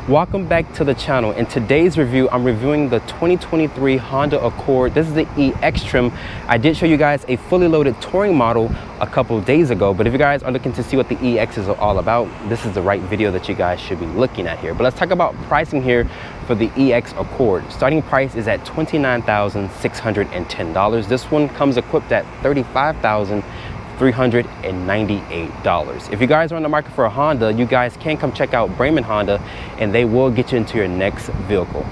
Welcome back to the channel. In today's review, I'm reviewing the 2023 Honda Accord. This is the EX trim. I did show you guys a fully loaded touring model a couple of days ago, but if you guys are looking to see what the EX is all about, this is the right video that you guys should be looking at here. But let's talk about pricing here for the EX Accord. Starting price is at $29,610. This one comes equipped at $35,398. If you guys are on the market for a Honda, you guys can come check out Braman Honda and they will get you into your next vehicle.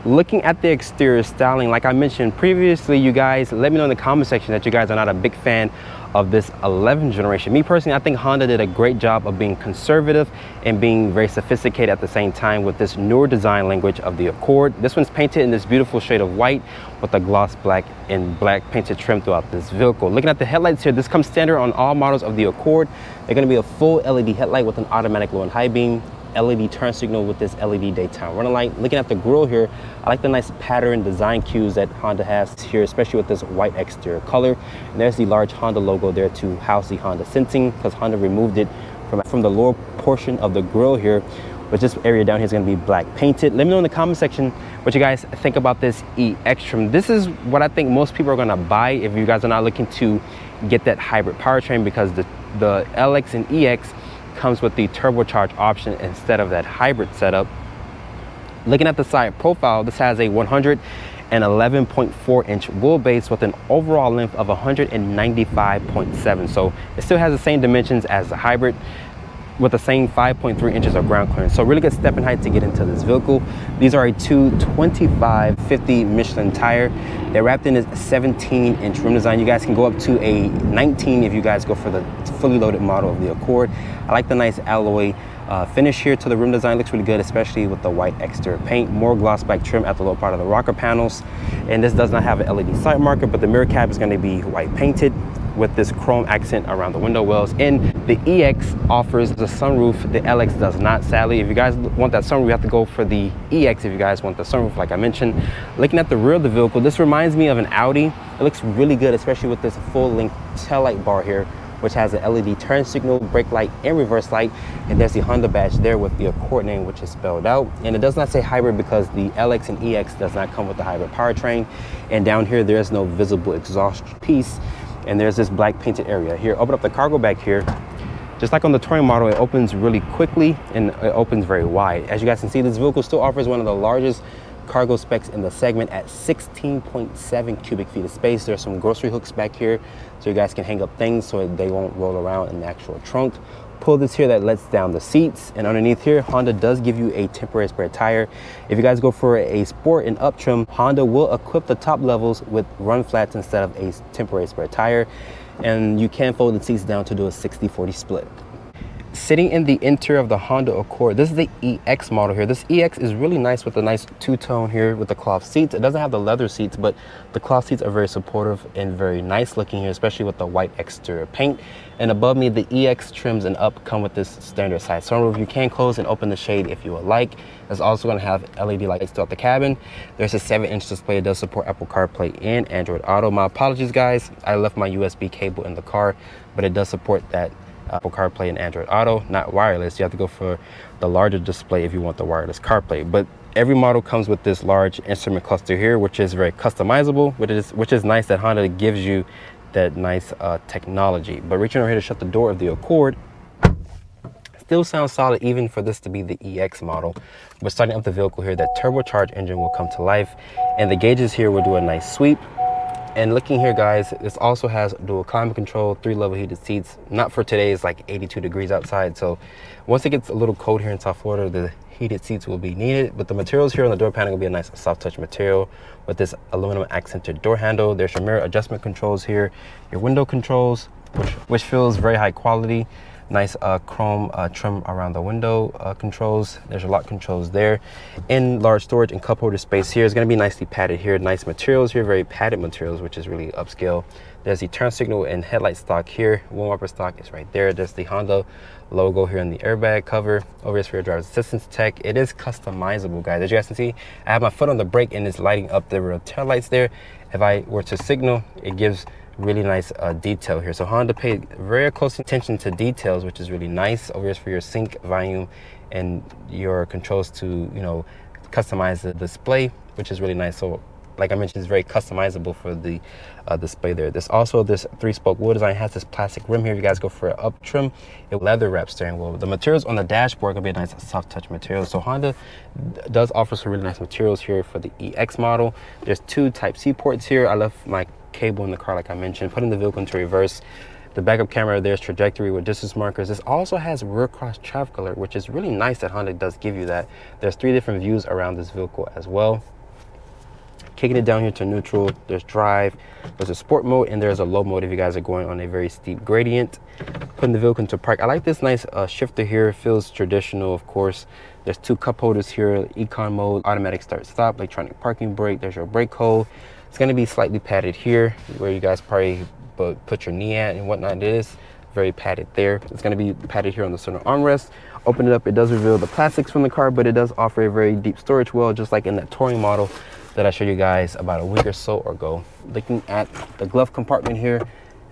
Looking at the exterior styling, like I mentioned previously, you guys let me know in the comment section that you guys are not a big fan of this 11th generation. Me personally, I think Honda did a great job of being conservative and being very sophisticated at the same time with this newer design language of the Accord. This one's painted in this beautiful shade of white with a gloss black and black painted trim throughout this vehicle. Looking at the headlights here, this comes standard on all models of the Accord. They're going to be a full LED headlight with an automatic low and high beam, LED turn signal with this LED daytime running light. Looking at the grille here, I like the nice pattern design cues that Honda has here, especially with this white exterior color. And there's the large Honda logo there to house the Honda sensing, because Honda removed it from the lower portion of the grille here, but this area down here is going to be black painted. Let me know in the comment section what you guys think about this EX trim. This is what I think most people are going to buy if you guys are not looking to get that hybrid powertrain, because the LX and EX comes with the turbocharged option instead of that hybrid setup. Looking at the side profile, this has a 111.4 inch wheelbase with an overall length of 195.7. So it still has the same dimensions as the hybrid, with the same 5.3 inches of ground clearance. So really good step in height to get into this vehicle. These are a 225/50 Michelin tire. They're wrapped in a 17-inch rim design. You guys can go up to a 19 if you guys go for the fully loaded model of the Accord. I like the nice alloy finish here to the rim design. Looks really good, especially with the white exterior paint. More gloss black trim at the lower part of the rocker panels. And this does not have an LED side marker, but the mirror cap is going to be white painted with this chrome accent around the window wells. And the EX offers the sunroof, the LX does not, sadly. If you guys want that sunroof, you have to go for the EX if you guys want the sunroof, like I mentioned. Looking at the rear of the vehicle, this reminds me of an Audi. It looks really good, especially with this full-length taillight bar here, which has an LED turn signal, brake light, and reverse light. And there's the Honda badge there with the Accord name, which is spelled out. And it does not say hybrid because the LX and EX does not come with the hybrid powertrain. And down here, there's no visible exhaust piece. And there's this black painted area here. Open up the cargo back here. Just like on the touring model, it opens really quickly and it opens very wide. As you guys can see, this vehicle still offers one of the largest cargo specs in the segment at 16.7 cubic feet of space. There's some grocery hooks back here so you guys can hang up things so they won't roll around in the actual trunk. Pull this here that lets down the seats, and underneath here, Honda does give you a temporary spare tire. If you guys go for a sport and up trim, Honda will equip the top levels with run flats instead of a temporary spare tire, and you can fold the seats down to do a 60-40 split. Sitting in the interior of the Honda Accord, this is the EX model here. This EX is really nice with a nice two-tone here with the cloth seats. It doesn't have the leather seats, but the cloth seats are very supportive and very nice looking here, especially with the white exterior paint. And above me, the EX trims and up come with this standard size sunroof. You can close and open the shade if you would like. It's also going to have LED lights throughout the cabin. There's a 7-inch display. It does support Apple CarPlay and Android Auto. My apologies, guys. I left my USB cable in the car, but it does support that Apple CarPlay and Android Auto, not wireless. You have to go for the larger display if you want the wireless CarPlay. But every model comes with this large instrument cluster here, which is very customizable, which is nice that Honda gives you that nice technology. But reaching over here to shut the door of the Accord, still sounds solid even for this to be the EX model. But starting up the vehicle here, that turbocharged engine will come to life, and the gauges here will do a nice sweep. And looking here, guys, this also has dual climate control, 3-level heated seats. Not for today, it's like 82 degrees outside. So once it gets a little cold here in South Florida, the heated seats will be needed. But the materials here on the door panel will be a nice soft touch material with this aluminum accented door handle. There's your mirror adjustment controls here, your window controls, which feels very high quality. Nice chrome trim around the window controls. There's your lock controls there. In large storage and cup holder space here is going to be nicely padded here. Nice materials here, very padded materials, which is really upscale. There's the turn signal and headlight stock here. Wind wiper stock is right there. There's the Honda logo here in the airbag cover. Over here for your driver's assistance tech. It is customizable, guys. As you guys can see, I have my foot on the brake and it's lighting up the rear tail lights there. If I were to signal, it gives really nice detail here. So Honda paid very close attention to details, which is really nice. Over here for your sync, volume, and your controls to, you know, customize the display, which is really nice. So like I mentioned, it's very customizable for the display there. There's also this 3-spoke wheel design. It has this plastic rim here. If you guys go for an up trim, it leather wrap steering wheel. The materials on the dashboard are gonna be a nice soft touch material. So Honda does offer some really nice materials here for the EX model. There's 2 Type-C ports here. I left my cable in the car, like I mentioned. Putting the vehicle into reverse. The backup camera, there's trajectory with distance markers. This also has rear cross traffic alert, which is really nice that Honda does give you that. There's 3 different views around this vehicle as well. Kicking it down here to neutral, there's drive, there's a sport mode, and there's a low mode if you guys are going on a very steep gradient. Putting the vehicle into park. I like this nice shifter here. It feels traditional, of course. There's 2 cup holders here, econ mode, automatic start stop, electronic parking brake. There's your brake hold. It's going to be slightly padded here where you guys probably put your knee at and whatnot. It is very padded there. It's going to be padded here on the center armrest. Open it up, it does reveal the plastics from the car, but it does offer a very deep storage well, just like in that touring model that I showed you guys about a week or so ago. Looking at the glove compartment here,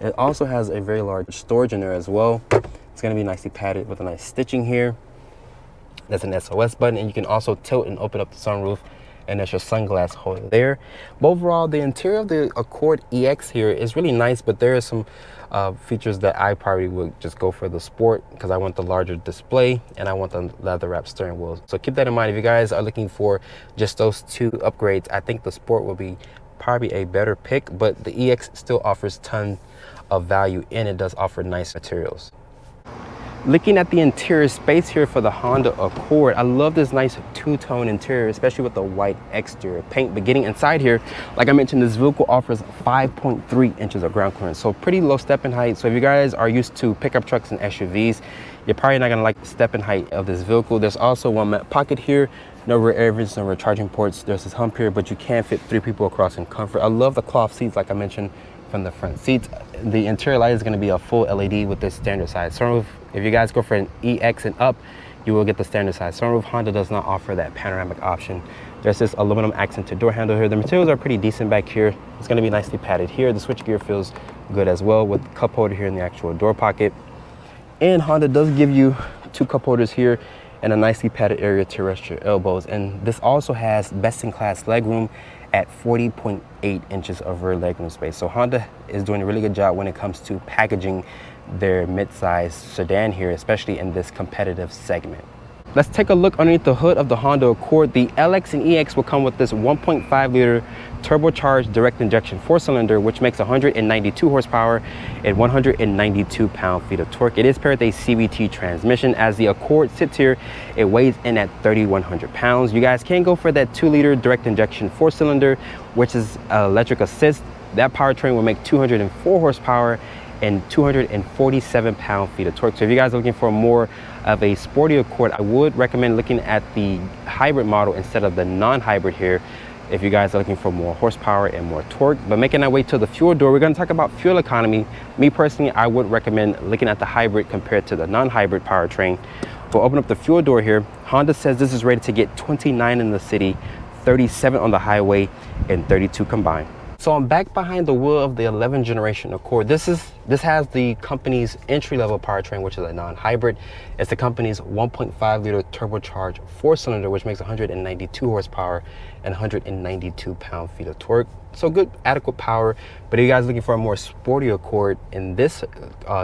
it also has a very large storage in there as well. It's going to be nicely padded with a nice stitching here. That's an SOS button, and you can also tilt and open up the sunroof, and there's your sunglass holder there. But overall, the interior of the Accord EX here is really nice, but there are some features that I probably would just go for the Sport, because I want the larger display and I want the leather wrap steering wheel. So keep that in mind. If you guys are looking for just those 2 upgrades, I think the Sport will be probably a better pick, but the EX still offers tons of value, and it does offer nice materials. Looking at the interior space here for the Honda Accord, I love this nice 2-tone interior, especially with the white exterior paint. But getting inside here, like I mentioned, this vehicle offers 5.3 inches of ground clearance, so pretty low step in height. So if you guys are used to pickup trucks and SUVs, you're probably not gonna like the step in height of this vehicle. There's also 1 pocket here, no rear air vents, no rear charging ports. There's this hump here, but you can fit 3 people across in comfort. I love the cloth seats, like I mentioned, from the front seats. The interior light is going to be a full LED with this standard size sunroof. If you guys go for an EX and up, you will get the standard size sunroof. Honda does not offer that panoramic option. There's this aluminum accented door handle here. The materials are pretty decent back here. It's going to be nicely padded here. The switchgear feels good as well, with the cup holder here in the actual door pocket. And Honda does give you 2 cup holders here and a nicely padded area to rest your elbows. And this also has best-in-class legroom at 40.8 inches of rear legroom space. So Honda is doing a really good job when it comes to packaging their mid-size sedan here, especially in this competitive segment. Let's take a look underneath the hood of the Honda Accord. The LX and EX will come with this 1.5 liter turbocharged direct injection 4-cylinder, which makes 192 horsepower and 192 pound-feet of torque. It is paired with a CVT transmission. As the Accord sits here, it weighs in at 3,100 pounds. You guys can go for that 2-liter direct injection 4-cylinder, which is electric assist. That powertrain will make 204 horsepower and 247 pound-feet of torque. So if you guys are looking for more of a sporty Accord, I would recommend looking at the hybrid model instead of the non-hybrid here, if you guys are looking for more horsepower and more torque. But making our way to the fuel door, we're going to talk about fuel economy. Me personally, I would recommend looking at the hybrid compared to the non-hybrid powertrain. We'll open up the fuel door here. Honda says this is rated to get 29 in the city, 37 on the highway, and 32 combined. So I'm back behind the wheel of the 11th generation Accord. This has the company's entry-level powertrain, which is a non-hybrid. It's the company's 1.5 liter turbocharged 4-cylinder, which makes 192 horsepower and 192 pound-feet of torque. So good, adequate power. But if you guys are looking for a more sporty Accord in this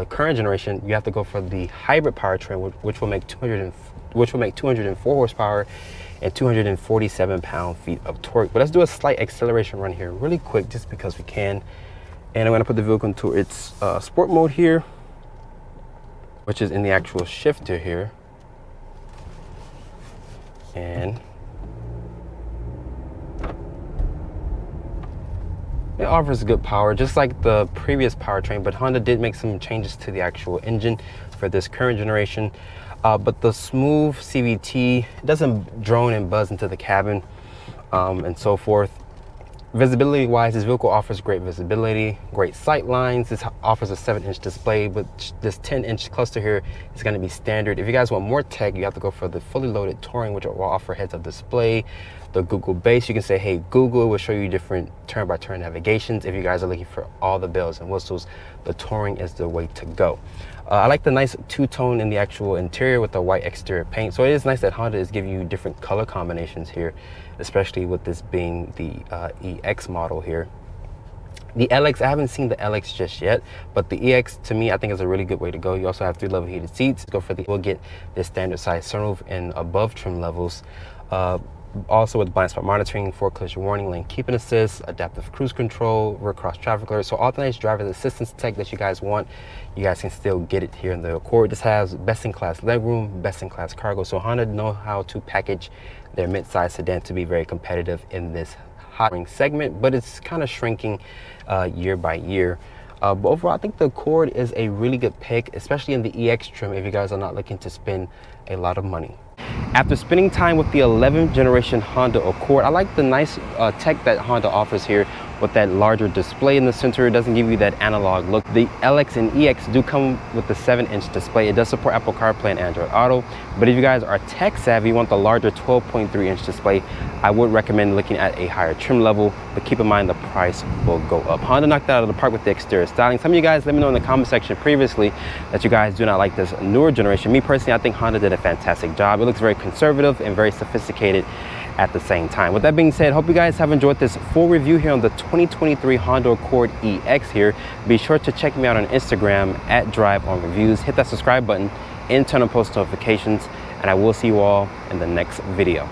current generation, you have to go for the hybrid powertrain, which will make 204 horsepower and 247 pound-feet of torque. But let's do a slight acceleration run here really quick, just because we can. And I'm going to put the vehicle into its sport mode here, which is in the actual shifter here. And it offers good power, just like the previous powertrain, but Honda did make some changes to the actual engine for this current generation. But the smooth CVT doesn't drone and buzz into the cabin and so forth. Visibility wise, this vehicle offers great visibility, great sight lines. This offers a 7-inch display, but this 10-inch cluster here is going to be standard. If you guys want more tech, you have to go for the fully loaded Touring, which will offer heads-up display. The Google base, you can say, hey Google, it will show you different turn-by-turn navigations. If you guys are looking for all the bells and whistles, the Touring is the way to go. I like the nice two-tone in the actual interior with the white exterior paint. So it is nice that Honda is giving you different color combinations here, especially with this being the EX model here. The LX, I haven't seen the LX just yet, but the EX to me, I think is a really good way to go. You also have 3-level heated seats. We'll get this standard size sunroof and above trim levels. Also with blind spot monitoring, forward collision warning, lane keeping assist, adaptive cruise control, rear cross traffic alert. So all the nice driver assistance tech that you guys want, you guys can still get it here in the Accord. This has best-in-class legroom, best-in-class cargo. So Honda know how to package their mid-size sedan to be very competitive in this hot ring segment, but it's kind of shrinking year by year. But overall, I think the Accord is a really good pick, especially in the EX trim if you guys are not looking to spend a lot of money. After spending time with the 11th generation Honda Accord, I like the nice tech that Honda offers here with that larger display in the center. It doesn't give you that analog look. The LX and EX do come with the 7-inch display. It does support Apple CarPlay and Android Auto, but if you guys are tech savvy, you want the larger 12.3-inch display, I would recommend looking at a higher trim level, but keep in mind the price will go up. Honda knocked it out of the park with the exterior styling. Some of you guys let me know in the comment section previously that you guys do not like this newer generation. Me personally, I think Honda did a fantastic job. It looks very conservative and very sophisticated at the same time. With that being said, hope you guys have enjoyed this full review here on the 2023 Honda Accord EX here. Be sure to check me out on Instagram at DriveOnReviews. Hit that subscribe button and turn on post notifications, and I will see you all in the next video.